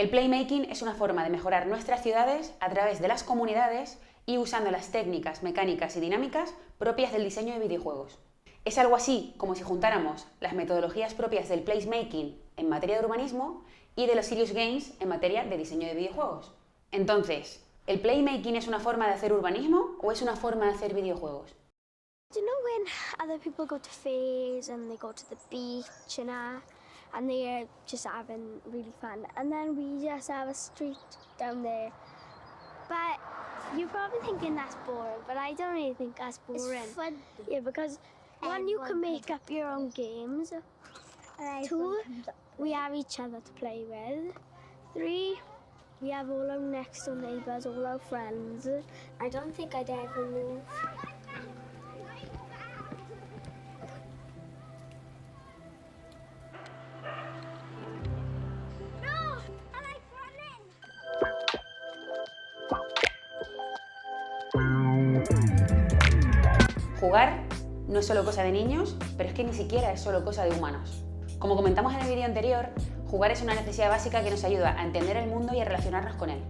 El playmaking es una forma de mejorar nuestras ciudades a través de las comunidades y usando las técnicas mecánicas y dinámicas propias del diseño de videojuegos. Es algo así como si juntáramos las metodologías propias del placemaking en materia de urbanismo y de los serious games en materia de diseño de videojuegos. Entonces, ¿el playmaking es una forma de hacer urbanismo o es una forma de hacer videojuegos? Do you know when other people go to fairs and they go to the beach and they're just having really fun, and then we just have a street down there? But you're probably thinking that's boring, but I don't really think that's boring. It's fun. Yeah, because one, you can make up your own games. Two, we have each other to play with. Three, we have all our next door neighbours, all our friends. I don't think I'd ever move. Jugar no es solo cosa de niños, pero es que ni siquiera es solo cosa de humanos. Como comentamos en el vídeo anterior, jugar es una necesidad básica que nos ayuda a entender el mundo y a relacionarnos con él.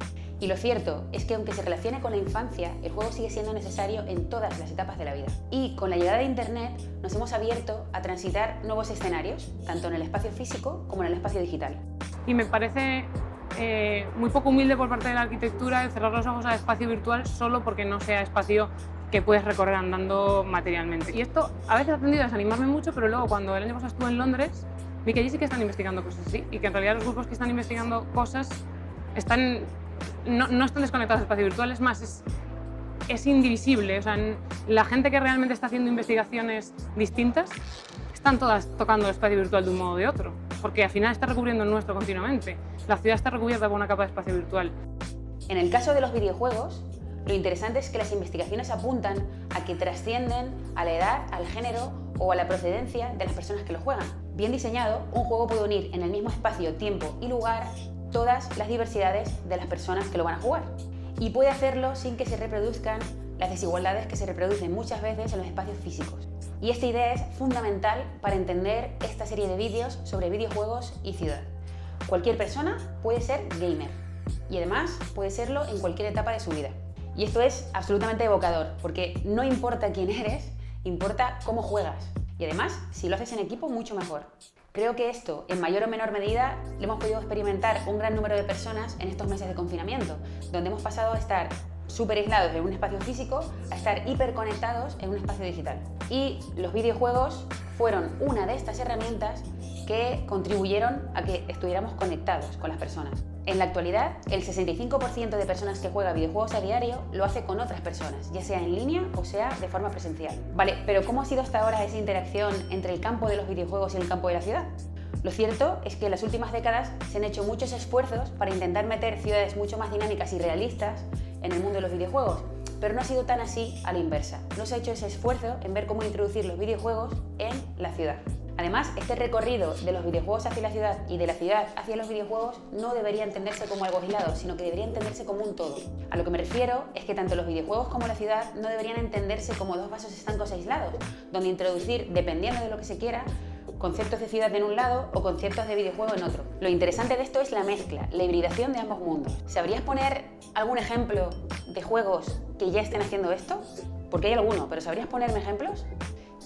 Y lo cierto es que aunque se relacione con la infancia, el juego sigue siendo necesario en todas las etapas de la vida. Y con la llegada de Internet nos hemos abierto a transitar nuevos escenarios, tanto en el espacio físico como en el espacio digital. Y me parece muy poco humilde por parte de la arquitectura el cerrar los ojos al espacio virtual solo porque no sea espacio que puedes recorrer andando materialmente. Y esto a veces ha tendido a desanimarme mucho, pero luego cuando el año pasado estuve en Londres vi que allí sí que están investigando cosas así y que en realidad los grupos que están investigando cosas no están desconectados del espacio virtual, es más, es indivisible. O sea, la gente que realmente está haciendo investigaciones distintas están todas tocando el espacio virtual de un modo o de otro, porque al final está recubriendo el nuestro continuamente. La ciudad está recubierta por una capa de espacio virtual. En el caso de los videojuegos, lo interesante es que las investigaciones apuntan a que trascienden a la edad, al género o a la procedencia de las personas que lo juegan. Bien diseñado, un juego puede unir en el mismo espacio, tiempo y lugar todas las diversidades de las personas que lo van a jugar. Y puede hacerlo sin que se reproduzcan las desigualdades que se reproducen muchas veces en los espacios físicos. Y esta idea es fundamental para entender esta serie de vídeos sobre videojuegos y ciudad. Cualquier persona puede ser gamer y además puede serlo en cualquier etapa de su vida. Y esto es absolutamente evocador, porque no importa quién eres, importa cómo juegas. Y además, si lo haces en equipo, mucho mejor. Creo que esto, en mayor o menor medida, lo hemos podido experimentar un gran número de personas en estos meses de confinamiento, donde hemos pasado a estar súper aislados en un espacio físico a estar hiperconectados en un espacio digital. Y los videojuegos fueron una de estas herramientas que contribuyeron a que estuviéramos conectados con las personas. En la actualidad, el 65% de personas que juega videojuegos a diario lo hace con otras personas, ya sea en línea o sea de forma presencial. Vale, pero ¿cómo ha sido hasta ahora esa interacción entre el campo de los videojuegos y el campo de la ciudad? Lo cierto es que en las últimas décadas se han hecho muchos esfuerzos para intentar meter ciudades mucho más dinámicas y realistas en el mundo de los videojuegos, pero no ha sido tan así a la inversa. No se ha hecho ese esfuerzo en ver cómo introducir los videojuegos en la ciudad. Además, este recorrido de los videojuegos hacia la ciudad y de la ciudad hacia los videojuegos no debería entenderse como algo aislado, sino que debería entenderse como un todo. A lo que me refiero es que tanto los videojuegos como la ciudad no deberían entenderse como dos vasos estancos aislados, donde introducir, dependiendo de lo que se quiera, conceptos de ciudad en un lado o conceptos de videojuego en otro. Lo interesante de esto es la mezcla, la hibridación de ambos mundos. ¿Sabrías poner algún ejemplo de juegos que ya estén haciendo esto? Porque hay alguno, pero ¿sabrías ponerme ejemplos?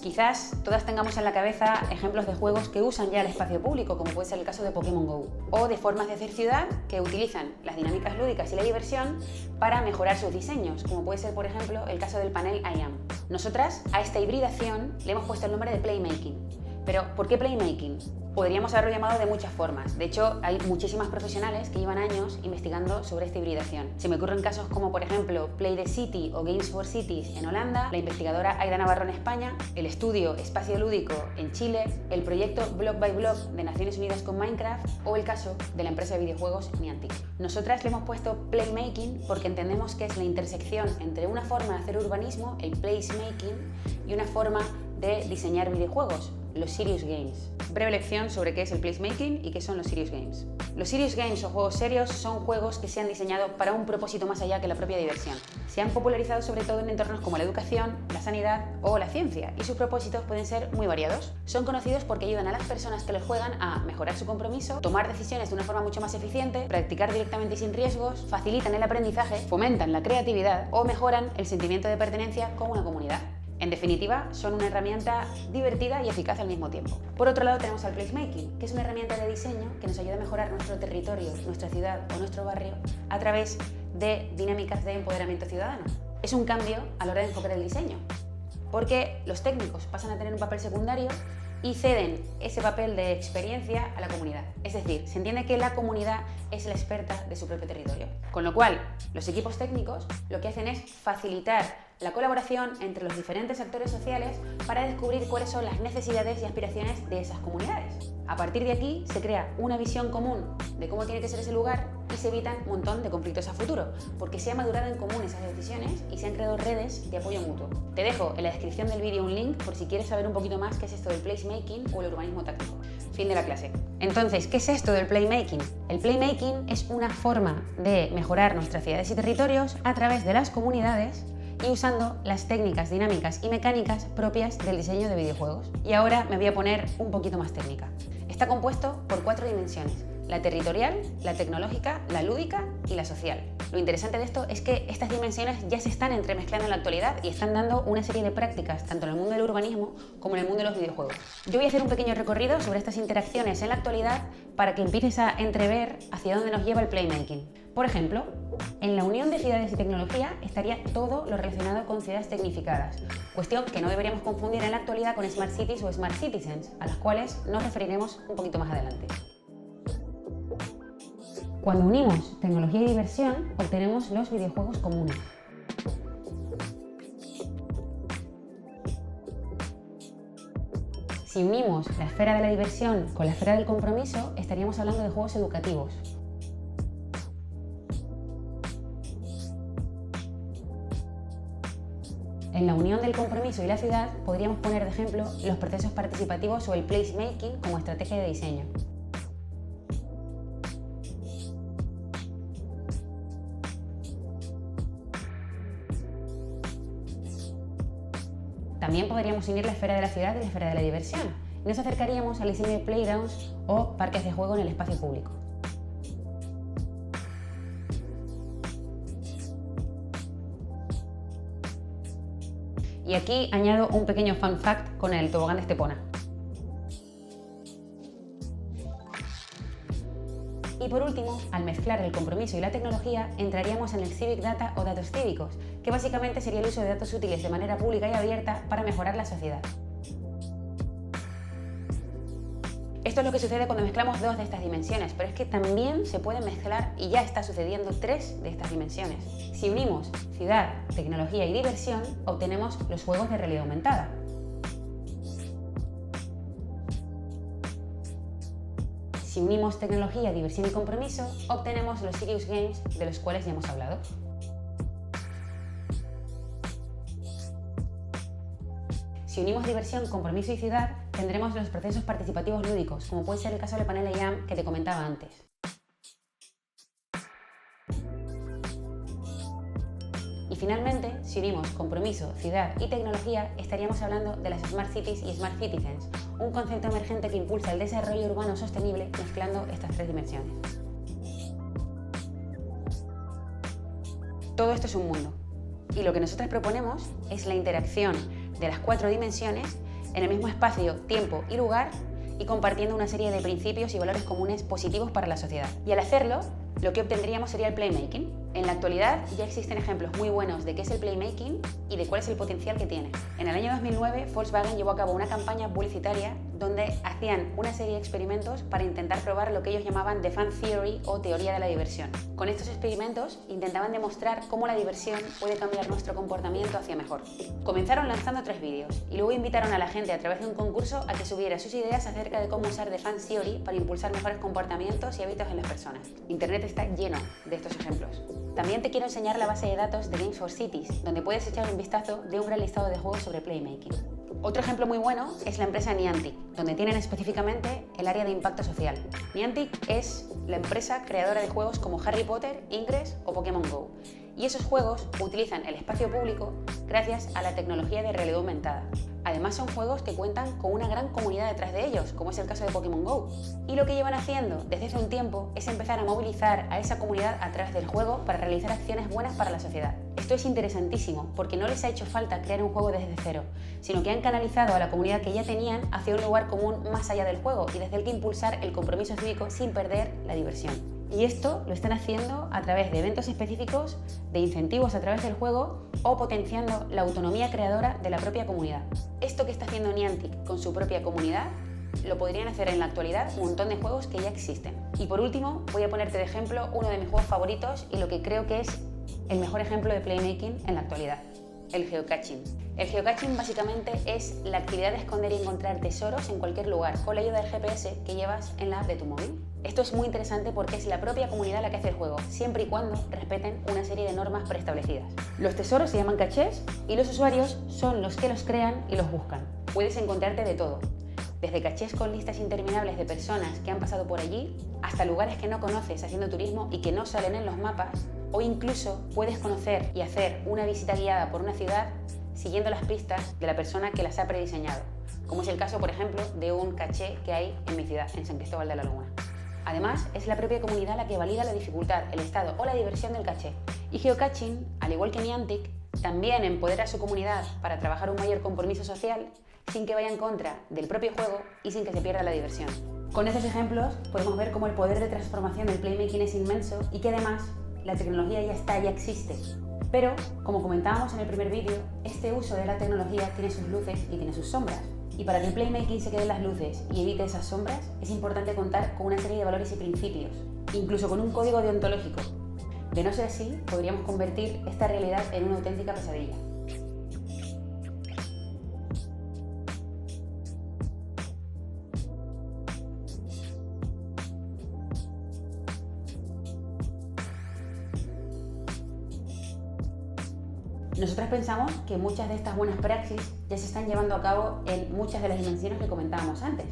Quizás todas tengamos en la cabeza ejemplos de juegos que usan ya el espacio público, como puede ser el caso de Pokémon GO, o de formas de hacer ciudad que utilizan las dinámicas lúdicas y la diversión para mejorar sus diseños, como puede ser, por ejemplo, el caso del panel I Am. Nosotras a esta hibridación le hemos puesto el nombre de Playmaking. Pero, ¿por qué Playmaking? Podríamos haberlo llamado de muchas formas. De hecho, hay muchísimas profesionales que llevan años investigando sobre esta hibridación. Se me ocurren casos como, por ejemplo, Play the City o Games for Cities en Holanda, la investigadora Aida Navarro en España, el estudio Espacio Lúdico en Chile, el proyecto Block by Block de Naciones Unidas con Minecraft o el caso de la empresa de videojuegos Niantic. Nosotras le hemos puesto Playmaking porque entendemos que es la intersección entre una forma de hacer urbanismo, el placemaking, y una forma de diseñar videojuegos, los Serious Games. Breve lección sobre qué es el placemaking y qué son los Serious Games. Los Serious Games o juegos serios son juegos que se han diseñado para un propósito más allá que la propia diversión. Se han popularizado sobre todo en entornos como la educación, la sanidad o la ciencia, y sus propósitos pueden ser muy variados. Son conocidos porque ayudan a las personas que los juegan a mejorar su compromiso, tomar decisiones de una forma mucho más eficiente, practicar directamente y sin riesgos, facilitan el aprendizaje, fomentan la creatividad o mejoran el sentimiento de pertenencia con una comunidad. En definitiva, son una herramienta divertida y eficaz al mismo tiempo. Por otro lado tenemos al placemaking, que es una herramienta de diseño que nos ayuda a mejorar nuestro territorio, nuestra ciudad o nuestro barrio a través de dinámicas de empoderamiento ciudadano. Es un cambio a la hora de enfocar el diseño, porque los técnicos pasan a tener un papel secundario y ceden ese papel de experiencia a la comunidad. Es decir, se entiende que la comunidad es la experta de su propio territorio. Con lo cual, los equipos técnicos lo que hacen es facilitar la colaboración entre los diferentes actores sociales para descubrir cuáles son las necesidades y aspiraciones de esas comunidades. A partir de aquí se crea una visión común de cómo tiene que ser ese lugar y se evitan un montón de conflictos a futuro, porque se ha madurado en común esas decisiones y se han creado redes de apoyo mutuo. Te dejo en la descripción del vídeo un link por si quieres saber un poquito más qué es esto del placemaking o el urbanismo táctico. Fin de la clase. Entonces, ¿qué es esto del playmaking? El playmaking es una forma de mejorar nuestras ciudades y territorios a través de las comunidades y usando las técnicas dinámicas y mecánicas propias del diseño de videojuegos. Y ahora me voy a poner un poquito más técnica. Está compuesto por 4 dimensiones: la territorial, la tecnológica, la lúdica y la social. Lo interesante de esto es que estas dimensiones ya se están entremezclando en la actualidad y están dando una serie de prácticas tanto en el mundo del urbanismo como en el mundo de los videojuegos. Yo voy a hacer un pequeño recorrido sobre estas interacciones en la actualidad para que empieces a entrever hacia dónde nos lleva el playmaking. Por ejemplo, en la unión de ciudades y tecnología estaría todo lo relacionado con ciudades tecnificadas, cuestión que no deberíamos confundir en la actualidad con Smart Cities o Smart Citizens, a las cuales nos referiremos un poquito más adelante. Cuando unimos tecnología y diversión, obtenemos los videojuegos comunes. Si unimos la esfera de la diversión con la esfera del compromiso, estaríamos hablando de juegos educativos. En la unión del compromiso y la ciudad podríamos poner de ejemplo los procesos participativos o el placemaking como estrategia de diseño. También podríamos unir la esfera de la ciudad y la esfera de la diversión, y nos acercaríamos al diseño de playgrounds o parques de juego en el espacio público. Y aquí añado un pequeño fun fact con el tobogán de Estepona. Y por último, al mezclar el compromiso y la tecnología, entraríamos en el Civic Data o datos cívicos, que básicamente sería el uso de datos útiles de manera pública y abierta para mejorar la sociedad. Esto es lo que sucede cuando mezclamos 2 de estas dimensiones, pero es que también se pueden mezclar, y ya está sucediendo, 3 de estas dimensiones. Si unimos ciudad, tecnología y diversión, obtenemos los juegos de realidad aumentada. Si unimos tecnología, diversión y compromiso, obtenemos los Serious Games de los cuales ya hemos hablado. Si unimos diversión, compromiso y ciudad, tendremos los procesos participativos lúdicos, como puede ser el caso del panel IAM que te comentaba antes. Y finalmente, si unimos compromiso, ciudad y tecnología, estaríamos hablando de las Smart Cities y Smart Citizens, un concepto emergente que impulsa el desarrollo urbano sostenible mezclando estas 3 dimensiones. Todo esto es un mundo, y lo que nosotros proponemos es la interacción de las 4 dimensiones en el mismo espacio, tiempo y lugar, y compartiendo una serie de principios y valores comunes positivos para la sociedad. Y al hacerlo, lo que obtendríamos sería el playmaking. En la actualidad ya existen ejemplos muy buenos de qué es el playmaking y de cuál es el potencial que tiene. En el año 2009, Volkswagen llevó a cabo una campaña publicitaria donde hacían una serie de experimentos para intentar probar lo que ellos llamaban The Fun Theory o teoría de la diversión. Con estos experimentos intentaban demostrar cómo la diversión puede cambiar nuestro comportamiento hacia mejor. Comenzaron lanzando 3 vídeos y luego invitaron a la gente a través de un concurso a que subiera sus ideas acerca de cómo usar The Fun Theory para impulsar mejores comportamientos y hábitos en las personas. Internet está lleno de estos ejemplos. También te quiero enseñar la base de datos de Games for Cities, donde puedes echar un vistazo de un gran listado de juegos sobre playmaking. Otro ejemplo muy bueno es la empresa Niantic, donde tienen específicamente el área de impacto social. Niantic es la empresa creadora de juegos como Harry Potter, Ingress o Pokémon Go. Y esos juegos utilizan el espacio público gracias a la tecnología de realidad aumentada. Además son juegos que cuentan con una gran comunidad detrás de ellos, como es el caso de Pokémon Go. Y lo que llevan haciendo desde hace un tiempo es empezar a movilizar a esa comunidad a través del juego para realizar acciones buenas para la sociedad. Esto es interesantísimo porque no les ha hecho falta crear un juego desde cero, sino que han canalizado a la comunidad que ya tenían hacia un lugar común más allá del juego y desde el que impulsar el compromiso cívico sin perder la diversión. Y esto lo están haciendo a través de eventos específicos, de incentivos a través del juego o potenciando la autonomía creadora de la propia comunidad. Esto que está haciendo Niantic con su propia comunidad lo podrían hacer en la actualidad un montón de juegos que ya existen. Y por último, voy a ponerte de ejemplo uno de mis juegos favoritos y lo que creo que es el mejor ejemplo de playmaking en la actualidad: el geocaching. El geocaching básicamente es la actividad de esconder y encontrar tesoros en cualquier lugar con la ayuda del GPS que llevas en la app de tu móvil. Esto es muy interesante porque es la propia comunidad la que hace el juego, siempre y cuando respeten una serie de normas preestablecidas. Los tesoros se llaman cachés y los usuarios son los que los crean y los buscan. Puedes encontrarte de todo, desde cachés con listas interminables de personas que han pasado por allí, hasta lugares que no conoces haciendo turismo y que no salen en los mapas, o incluso puedes conocer y hacer una visita guiada por una ciudad siguiendo las pistas de la persona que las ha prediseñado, como es el caso, por ejemplo, de un caché que hay en mi ciudad, en San Cristóbal de la Laguna. Además, es la propia comunidad la que valida la dificultad, el estado o la diversión del caché. Y geocaching, al igual que Niantic, también empodera a su comunidad para trabajar un mayor compromiso social sin que vaya en contra del propio juego y sin que se pierda la diversión. Con estos ejemplos podemos ver cómo el poder de transformación del playmaking es inmenso y que además la tecnología ya está, ya existe. Pero, como comentábamos en el primer vídeo, este uso de la tecnología tiene sus luces y tiene sus sombras. Y para que el playmaking se quede en las luces y evite esas sombras, es importante contar con una serie de valores y principios, incluso con un código deontológico. De no ser así, podríamos convertir esta realidad en una auténtica pesadilla. Nosotras pensamos que muchas de estas buenas praxis ya se están llevando a cabo en muchas de las dimensiones que comentábamos antes,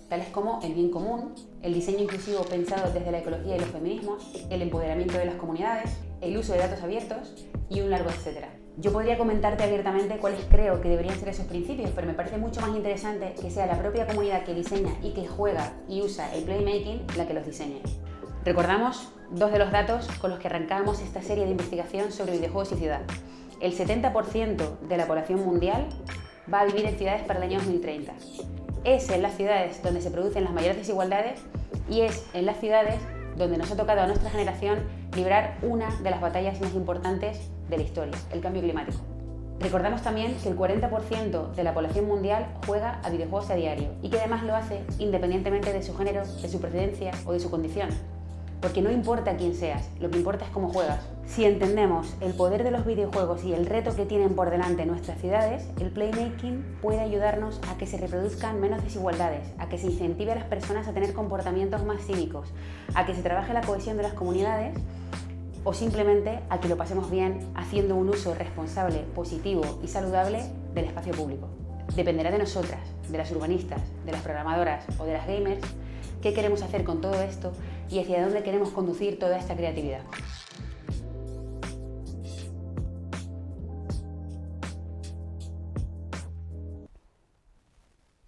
tales como el bien común, el diseño inclusivo pensado desde la ecología y los feminismos, el empoderamiento de las comunidades, el uso de datos abiertos y un largo etcétera. Yo podría comentarte abiertamente cuáles creo que deberían ser esos principios, pero me parece mucho más interesante que sea la propia comunidad que diseña y que juega y usa el playmaking la que los diseñe. Recordamos dos de los datos con los que arrancamos esta serie de investigación sobre videojuegos y ciudad. El 70% de la población mundial va a vivir en ciudades para el año 2030. Es en las ciudades donde se producen las mayores desigualdades y es en las ciudades donde nos ha tocado a nuestra generación librar una de las batallas más importantes de la historia, el cambio climático. Recordamos también que el 40% de la población mundial juega a videojuegos a diario y que además lo hace independientemente de su género, de su procedencia o de su condición. Porque no importa quién seas, lo que importa es cómo juegas. Si entendemos el poder de los videojuegos y el reto que tienen por delante nuestras ciudades, el playmaking puede ayudarnos a que se reproduzcan menos desigualdades, a que se incentive a las personas a tener comportamientos más cívicos, a que se trabaje la cohesión de las comunidades o simplemente a que lo pasemos bien haciendo un uso responsable, positivo y saludable del espacio público. Dependerá de nosotras, de las urbanistas, de las programadoras o de las gamers, qué queremos hacer con todo esto y hacia dónde queremos conducir toda esta creatividad.